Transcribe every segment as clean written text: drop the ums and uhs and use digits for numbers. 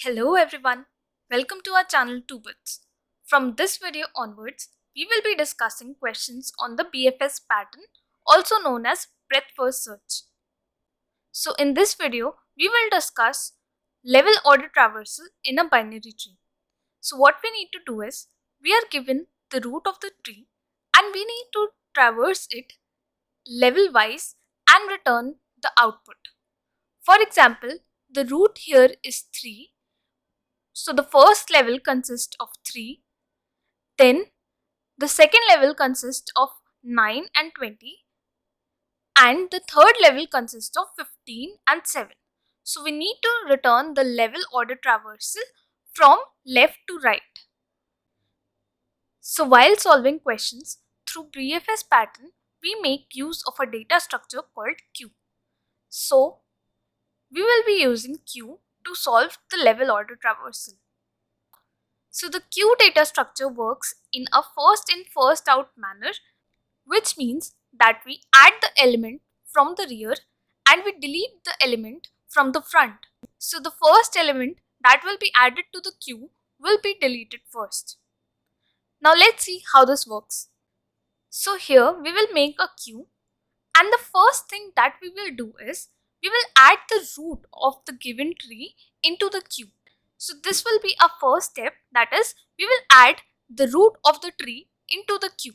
Hello everyone, welcome to our channel 2 Bits. From this video onwards, we will be discussing questions on the BFS pattern, also known as breadth first search. So in this video, we will discuss level order traversal in a binary tree. So what we need to do is, we are given the root of the tree and we need to traverse it level wise and return the output. For example, the root here is 3. So the first level consists of 3, then the second level consists of 9 and 20, and the third level consists of 15 and 7. So we need to return the level order traversal from left to right. So while solving questions through BFS pattern, we make use of a data structure called queue. So we will be using queue to solve the level order traversal. So the queue data structure works in a first in first out manner, which means that we add the element from the rear and we delete the element from the front. So the first element that will be added to the queue will be deleted first. Now let's see how this works. So here we will make a queue, and the first thing that we will do is we will add the root of the given tree into the queue. So this will be our first step, that is, we will add the root of the tree into the queue.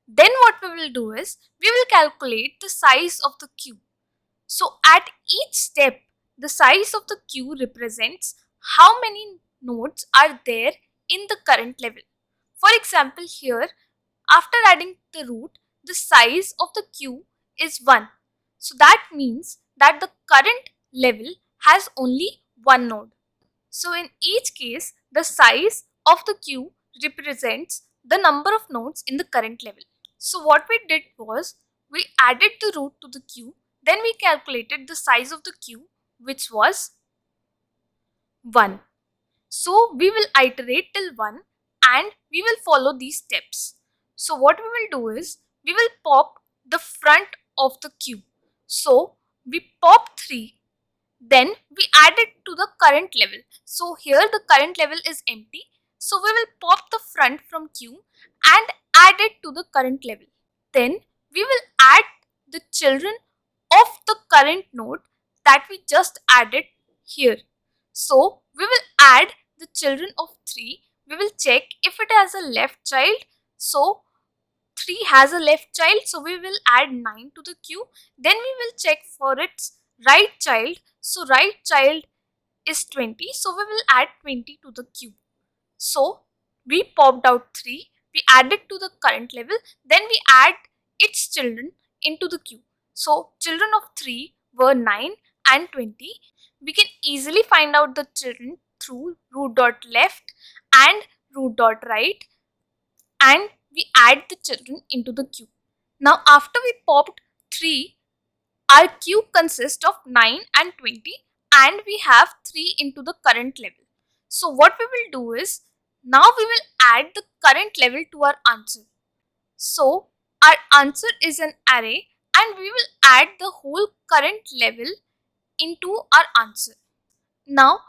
Then what we will do is, we will calculate the size of the queue. So at each step, the size of the queue represents how many nodes are there in the current level. For example, here, after adding the root, the size of the queue is 1. So that means that the current level has only one node. So in each case, the size of the queue represents the number of nodes in the current level. So what we did was, we added the root to the queue, then we calculated the size of the queue, which was 1. So we will iterate till 1 and we will follow these steps. So what we will do is, we will pop the front of the queue. So we pop 3. Then we add it to the current level. So here the current level is empty. So we will pop the front from queue and add it to the current level. Then we will add the children of the current node that we just added here. So we will add the children of 3. We will check if it has a left child. So 3 has a left child, so we will add 9 to the queue. Then we will check for its right child. So right child is 20, so we will add 20 to the queue. So we popped out 3, we added to the current level, then we add its children into the queue. So children of 3 were 9 and 20. We can easily find out the children through root.left and root.right, and we add the children into the queue. Now after we popped 3, our queue consists of 9 and 20, and we have 3 into the current level. So what we will do is, now we will add the current level to our answer. So our answer is an array and we will add the whole current level into our answer. Now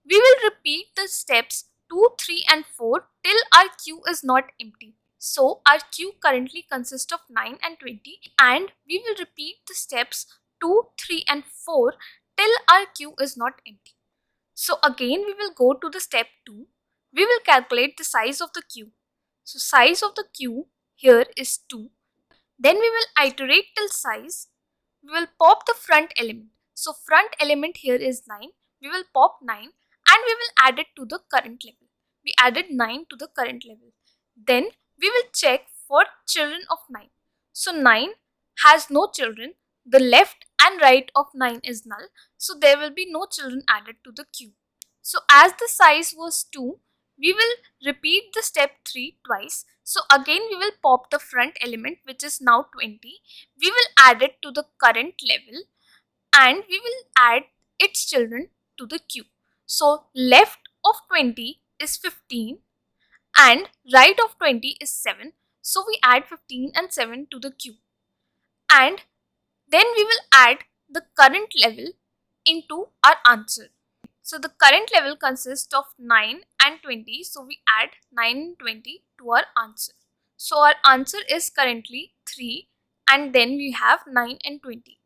we will repeat the steps 2, 3 and 4 till our queue is not empty. So our queue currently consists of 9 and 20, and we will repeat the steps 2, 3 and 4 till our queue is not empty. So again we will go to the step 2. We will calculate the size of the queue. So size of the queue here is 2. Then we will iterate till size. We will pop the front element. So front element here is 9. We will pop 9 and we will add it to the current level. We added 9 to the current level. Then we will check for children of 9. So 9 has no children. The left and right of 9 is null. So there will be no children added to the queue. So as the size was 2, we will repeat the step 3 twice. So again we will pop the front element, which is now 20. We will add it to the current level and we will add its children to the queue. So left of 20 is 15 and right of 20 is 7. So we add 15 and 7 to the queue. And then we will add the current level into our answer. So the current level consists of 9 and 20. So we add 9 and 20 to our answer. So our answer is currently 3 and then we have 9 and 20.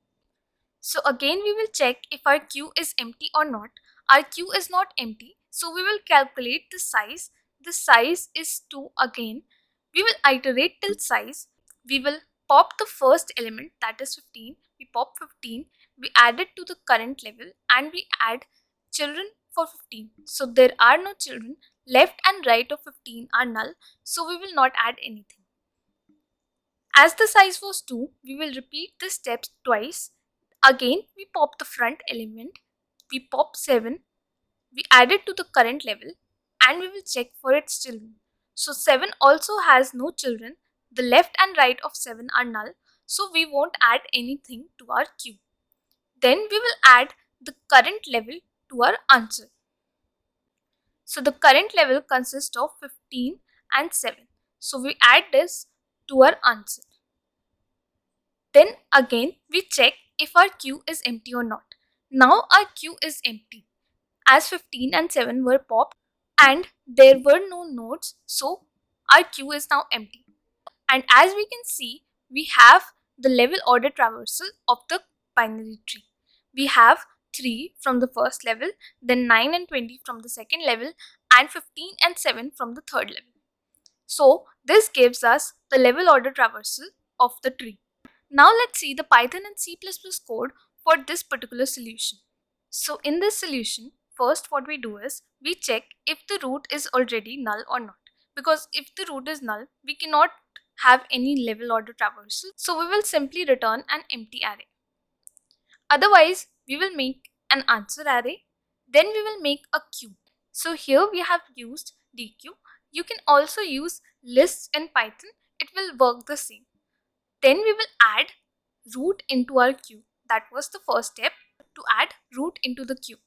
So again we will check if our queue is empty or not. Our queue is not empty. So we will calculate the size. The size is 2 again. We will iterate till size. We will pop the first element, that is 15. We pop 15. We add it to the current level and we add children for 15. So there are no children. Left and right of 15 are null. So we will not add anything. As the size was 2, we will repeat the steps twice. Again, we pop the front element, we pop 7, we add it to the current level and we will check for its children. So 7 also has no children, the left and right of 7 are null, so we won't add anything to our queue. Then we will add the current level to our answer. So the current level consists of 15 and 7. So we add this to our answer. Then again we check if our queue is empty or not. Now our queue is empty as 15 and 7 were popped and there were no nodes, so our queue is now empty. And as we can see, we have the level order traversal of the binary tree. We have 3 from the first level, then 9 and 20 from the second level, and 15 and 7 from the third level. So this gives us the level order traversal of the tree. Now let's see the Python and C++ code for this particular solution. So in this solution, first what we do is we check if the root is already null or not. Because if the root is null, we cannot have any level order traversal. So we will simply return an empty array. Otherwise, we will make an answer array. Then we will make a queue. So here we have used dequeue. You can also use lists in Python. It will work the same. Then we will add root into our queue. That was the first step, to add root into the queue.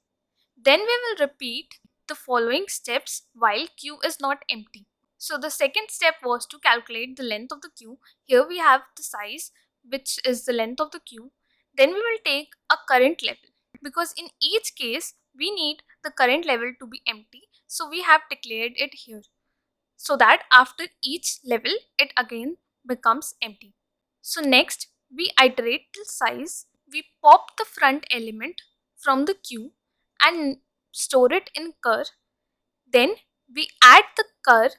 Then we will repeat the following steps while queue is not empty. So the second step was to calculate the length of the queue. Here we have the size, which is the length of the queue. Then we will take a current level, because in each case we need the current level to be empty. So we have declared it here, so that after each level it again becomes empty. So next we iterate till size. We pop the front element from the queue and store it in cur. Then we add the cur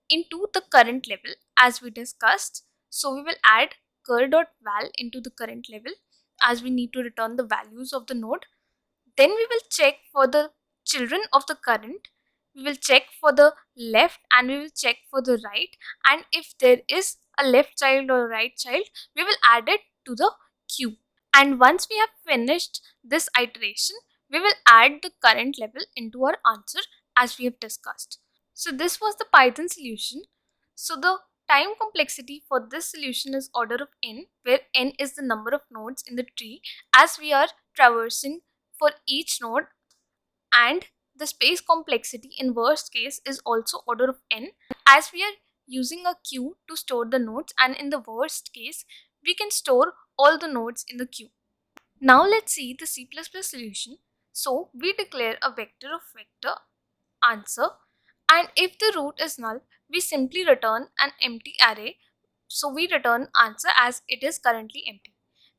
into the current level as we discussed. So we will add cur.val into the current level as we need to return the values of the node. Then we will check for the children of the current. We will check for the left and we will check for the right. And if there is a left child or a right child, we will add it to the queue. And once we have finished this iteration, we will add the current level into our answer as we have discussed. So this was the Python solution. So the time complexity for this solution is order of n, where n is the number of nodes in the tree as we are traversing for each node, and the space complexity in worst case is also order of n as we are using a queue to store the nodes, and in the worst case we can store all the nodes in the queue. Now let's see the C++ solution. So we declare a vector of vector answer, and if the root is null we simply return an empty array. So we return answer as it is currently empty.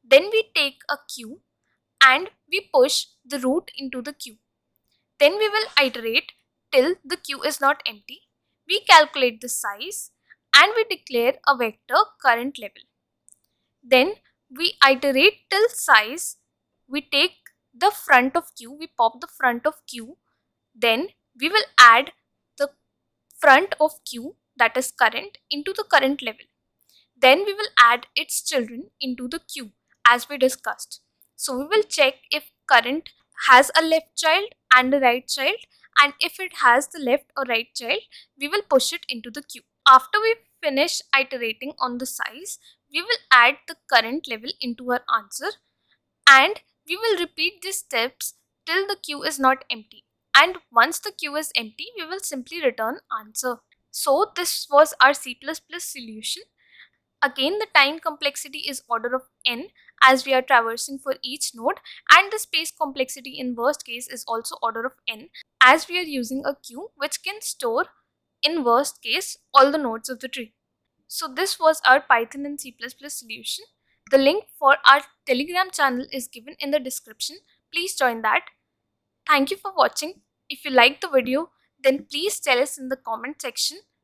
Then we take a queue and we push the root into the queue. Then we will iterate till the queue is not empty. We calculate the size and we declare a vector current level. Then we iterate till size. We take the front of queue, we pop the front of queue. Then we will add the front of queue, that is current, into the current level. Then we will add its children into the queue as we discussed. So we will check if current has a left child and a right child, and if it has the left or right child, we will push it into the queue. After we finish iterating on the size, we will add the current level into our answer, and we will repeat these steps till the queue is not empty. And once the queue is empty, we will simply return answer. So this was our C++ solution. Again, the time complexity is order of n as we are traversing for each node, and the space complexity in worst case is also order of n, as we are using a queue which can store, in worst case, all the nodes of the tree. So this was our Python and C++ solution. The link for our Telegram channel is given in the description. Please join that. Thank you for watching. If you liked the video, then please tell us in the comment section.